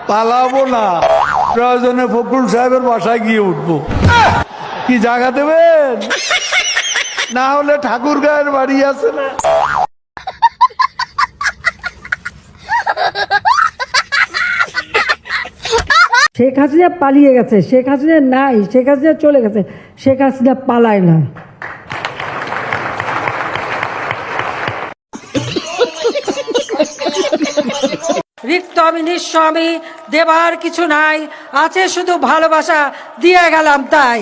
পালাবো না, প্রয়োজনে ফখরুল সাহেবের বাসায় গিয়ে উঠবো। কি জায়গা দেবেন? না হলে ঠাকুর গায়ের বাড়ি আছে না। শেখ হাসিনা পালিয়ে গেছে, শেখ হাসিনা নাই, শেখ হাসিনা চলে গেছে, শেখ হাসিনা পালায় না। রিক্ত আমি নিঃস্ব, আমি দেবার কিছু নাই, আছে শুধু ভালোবাসা, দিয়ে গেলাম তাই।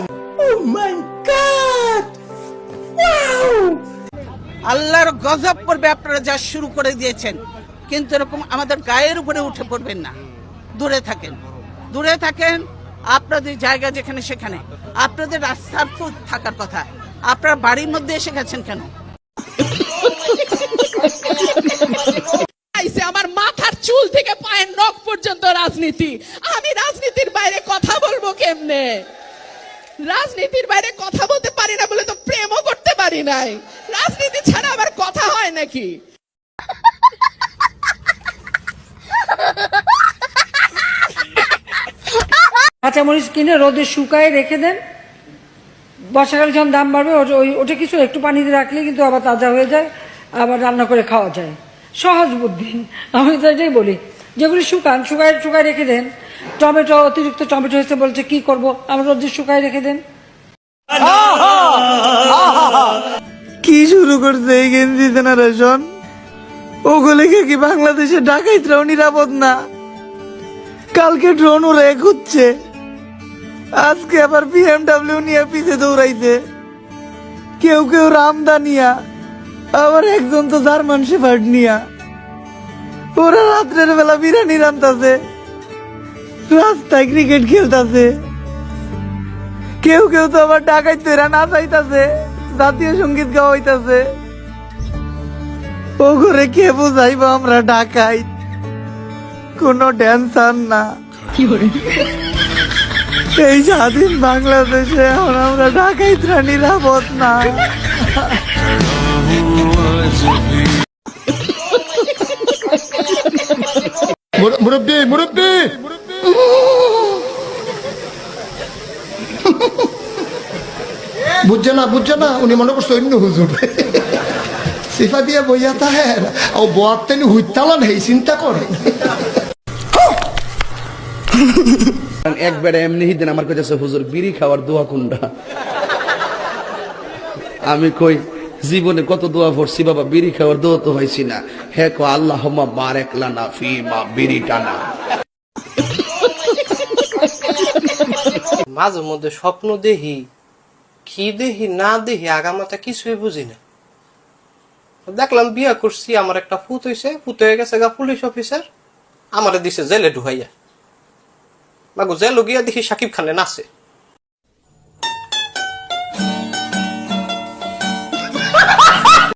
আল্লাহর গজব পড়বে আপনারা যা শুরু করে দিয়েছেন, কিন্তু এরকম আমাদের গায়ের উপরে উঠে পড়বেন না। দূরে থাকেন, দূরে থাকেন। আপনাদের জায়গা যেখানে সেখানে, আপনাদের রাস্তার তো থাকার কথা। আপনার বাড়ির মধ্যে এসে গেছেন কেন? আমার মাথার চুল থেকে পায়ের নখ পর্যন্ত রাজনীতি। আমি রাজনীতির বাইরে কথা বলবো কেমনে? রাজনীতির বাইরে কথা বলতে পারি না বলে তো প্রেমও করতে পারি নাই। রাজনীতি ছাড়া আবার কথা হয় নাকি? কাঁচামরিচ কিনে রোদে শুকায় রেখে দেন, বর্ষাকালে যখন দাম বাড়বে ওটা কিছু একটু পানিতে রাখলে কিন্তু আবার তাজা হয়ে যায়, আবার রান্না করে খাওয়া যায়। সহজ বুদ্ধি, আমি তো এটাই বলি। যেগুলি শুকায় রেখে দেন। টমেটো, অতিরিক্ত টমেটো হয়েছে বলছে কি করব, আমার রোদে শুকায় রেখে দেন। কি শুরু করছে এই গেঞ্জি জেনারেশন? ওগুলি কি বাংলাদেশে ডাকাইতরাও নিরাপদ না? কালকে ড্রোন উড়ে খুঁজছে, আজকে আবার BMW নিয়ে পিছে দৌড়াইছে। কেউ কেউ রামদা নিয়া, আবার একজন তো জার্মান শেফার্ড নিয়া। ওরা রাত্রের বেলা বিরিয়ানি রান্তাছে, রাস্তায় ক্রিকেট খেলতাছে। কেউ কেউ তো আবার ডাকাইতেরা নাচাইতাছে, জাতীয় সঙ্গীত গাওয়াইতাছে। ও ঘরে কে বুঝাইবো আমরা ডাকাইত? কোনো টেনশন না। এই স্বাধীন বাংলাদেশে এখন আমরা ডাকাইতরা নিরাপদ না। মুরব্বী মুরব্বী, বুঝছে না উনি মনে করছে অন্য হুজুর সিফা দিয়ে বইয়া তাহে ও বোয়াতেনি হুইতালা নেই, চিন্তা করে একবারে এমনি হিদেন আমার কাছে হুজুর বিড়ি খাওয়ার দোয়া কোনটা? আমি কই জীবনে কত দোয়া পড়ছি বাবা, বিড়ি খাওয়ার দোয়া তো হয়েছি না। হে কো আল্লাহুম্মা বারিক লানা ফিমা বিড়ি টানা। মাঝে মধ্যে স্বপ্ন দেখি, কি দেখি না দেখি আগামাতা কিছুই বুঝি না। দেখলাম বিয়া করছি, আমার একটা ফুত হয়েছে, ফুত হয়ে গেছে গা পুলিশ অফিসার, আমারে দিছে জেলে ঢুকাইয়া। জেলে গিয়া দেখি শাকিব খানে নাচে।